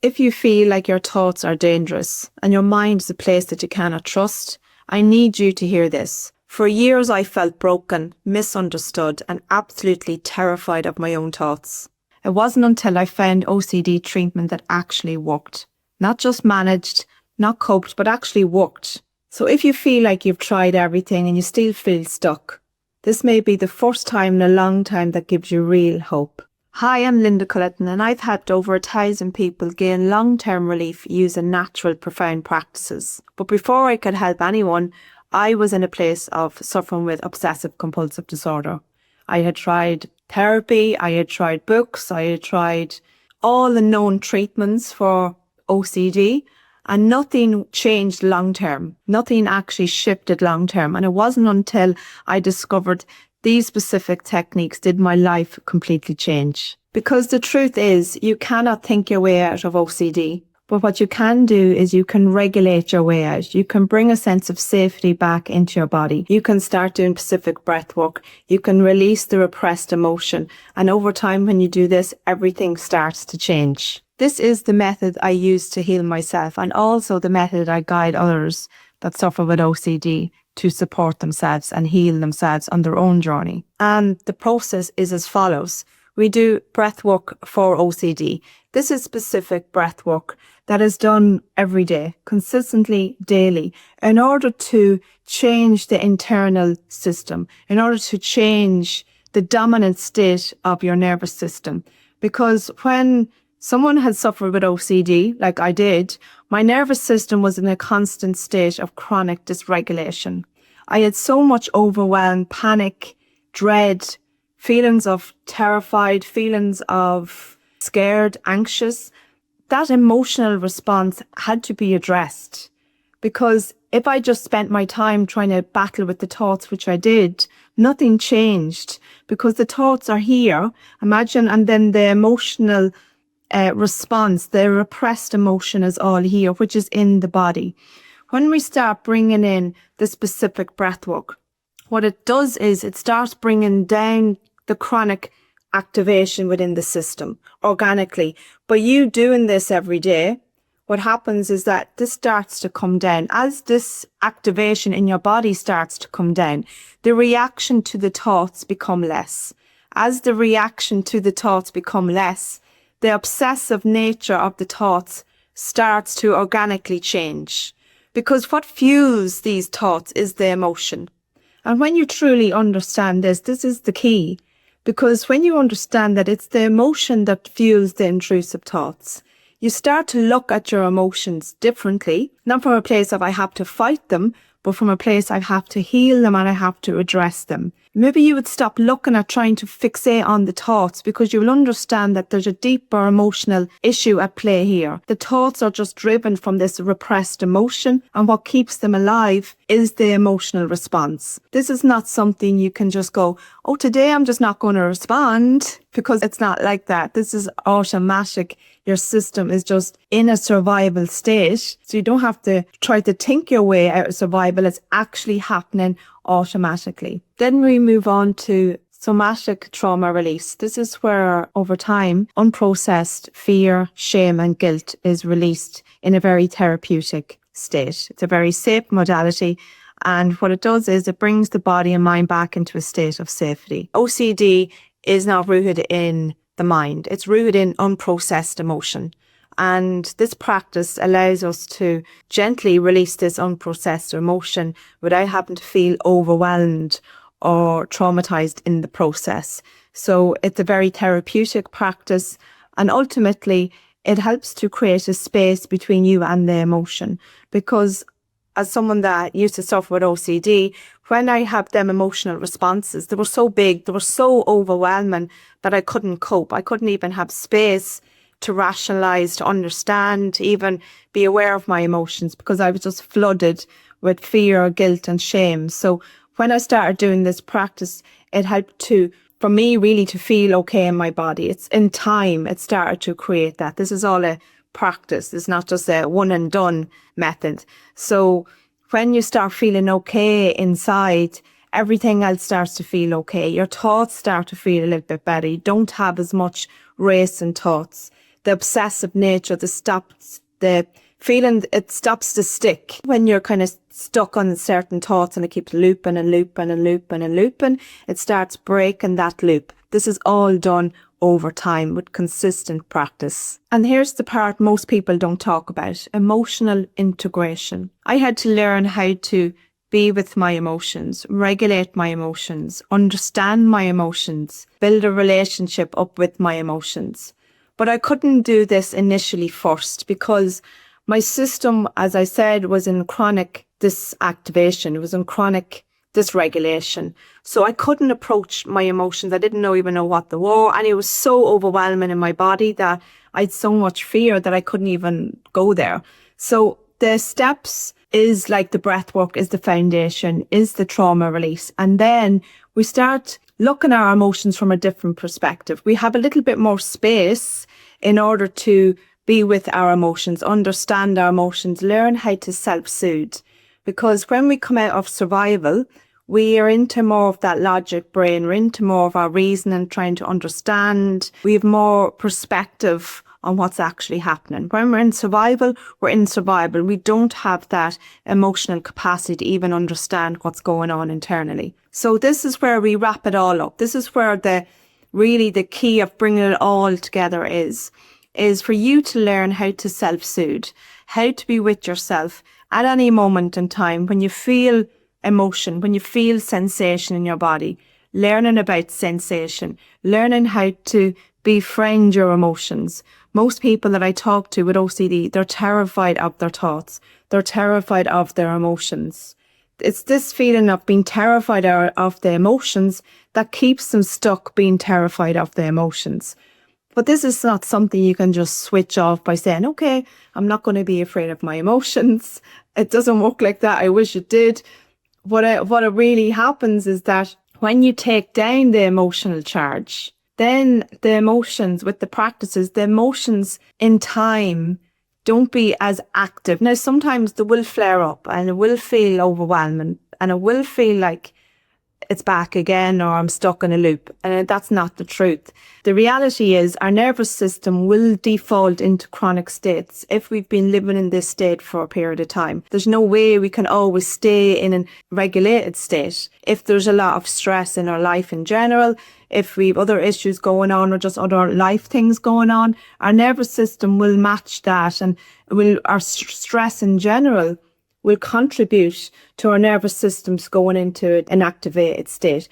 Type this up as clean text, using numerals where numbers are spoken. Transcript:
If you feel like your thoughts are dangerous and your mind is a place that you cannot trust, I need you to hear this. For years I felt broken, misunderstood, and absolutely terrified of my own thoughts. It wasn't until I found OCD treatment that actually worked. Not just managed, not coped, but actually worked. So if you feel like you've tried everything and you still feel stuck, this may be the first time in a long time that gives you real hope. Hi, I'm Linda Culleton, and I've helped over 1,000 people gain long-term relief using natural, profound practices. But before I could help anyone, I was in a place of suffering with obsessive compulsive disorder. I had tried therapy, I had tried books, I had tried all the known treatments for OCD, and nothing changed long-term. Nothing actually shifted long-term. And it wasn't until I discovered these specific techniques did my life completely change. Because the truth is, you cannot think your way out of OCD. But what you can do is you can regulate your way out. You can bring a sense of safety back into your body. You can start doing specific breath work. You can release the repressed emotion. And over time, when you do this, everything starts to change. This is the method I use to heal myself, and also the method I guide others that suffer with OCD to support themselves and heal themselves on their own journey. And the process is as follows. We do breath work for OCD. This is specific breath work that is done every day, consistently, daily, in order to change the internal system, in order to change the dominant state of your nervous system. Because when someone had suffered with OCD, like I did, my nervous system was in a constant state of chronic dysregulation. I had so much overwhelm, panic, dread, feelings of terrified, feelings of scared, anxious. That emotional response had to be addressed, because if I just spent my time trying to battle with the thoughts, which I did, nothing changed, because the thoughts are here, imagine, and then the emotional response, the repressed emotion is all here, which is in the body. When we start bringing in the specific breath work, what it does is it starts bringing down the chronic activation within the system organically. By you doing this every day, what happens is that this starts to come down. As this activation in your body starts to come down, the reaction to the thoughts become less. As the reaction to the thoughts become less, the obsessive nature of the thoughts starts to organically change. Because what fuels these thoughts is the emotion. And when you truly understand this, this is the key. Because when you understand that it's the emotion that fuels the intrusive thoughts, you start to look at your emotions differently, not from a place of I have to fight them, but from a place I have to heal them and I have to address them. Maybe you would stop looking at trying to fixate on the thoughts, because you will understand that there's a deeper emotional issue at play here. The thoughts are just driven from this repressed emotion, and what keeps them alive is the emotional response. This is not something you can just go, oh, today I'm just not going to respond, because it's not like that. This is automatic. Your system is just in a survival state. So you don't have to try to think your way out of survival. It's actually happening automatically. Then we move on to somatic trauma release. This is where, over time, unprocessed fear, shame, and guilt is released in a very therapeutic state. It's a very safe modality. And what it does is it brings the body and mind back into a state of safety. OCD is not rooted in the mind. It's rooted in unprocessed emotion. And this practice allows us to gently release this unprocessed emotion without having to feel overwhelmed or traumatized in the process. So it's a very therapeutic practice, and ultimately it helps to create a space between you and the emotion. Because as someone that used to suffer with OCD, when I had them emotional responses, they were so big, they were so overwhelming that I couldn't cope. I couldn't even have space to rationalize, to understand, to even be aware of my emotions, because I was just flooded with fear, guilt, and shame. So when I started doing this practice, it helped for me really to feel okay in my body. It's in time, it started to create that. This is all a practice. It's not just a one and done method. So when you start feeling okay inside, everything else starts to feel okay. Your thoughts start to feel a little bit better. You don't have as much racing thoughts. the obsessive nature, the feeling it stops to stick when you're kind of stuck on certain thoughts and it keeps looping and looping and looping and looping. It starts breaking that loop. This is all done over time with consistent practice. And here's the part most people don't talk about: emotional integration. I had to learn how to be with my emotions, regulate my emotions, understand my emotions, build a relationship up with my emotions. But I couldn't do this initially first because my system, as I said, was in chronic disactivation. It was in chronic dysregulation. So I couldn't approach my emotions. I didn't even know what they were. And it was so overwhelming in my body that I had so much fear that I couldn't even go there. So the steps is like the breath work is the foundation, is the trauma release. And then we start looking at our emotions from a different perspective. We have a little bit more space in order to be with our emotions, understand our emotions, learn how to self-soothe. Because when we come out of survival, we are into more of that logic brain, we're into more of our reasoning, trying to understand. We have more perspective on what's actually happening. When we're in survival, we're in survival. We don't have that emotional capacity to even understand what's going on internally. So this is where we wrap it all up. This is where the key of bringing it all together is for you to learn how to self-soothe, how to be with yourself at any moment in time when you feel emotion, when you feel sensation in your body, learning about sensation, learning how to befriend your emotions. Most people that I talk to with OCD, they're terrified of their thoughts. They're terrified of their emotions. It's this feeling of being terrified of the emotions that keeps them stuck being terrified of the emotions. But this is not something you can just switch off by saying, okay, I'm not going to be afraid of my emotions. It doesn't work like that. I wish it did. What really happens is that when you take down the emotional charge, then the emotions with the practices, the emotions in time don't be as active. Now, sometimes they will flare up and it will feel overwhelming and it will feel like it's back again or I'm stuck in a loop. And that's not the truth. The reality is our nervous system will default into chronic states if we've been living in this state for a period of time. There's no way we can always stay in a regulated state. If there's a lot of stress in our life in general, if we've other issues going on or just other life things going on, our nervous system will match that, and our stress in general will contribute to our nervous systems going into an activated state.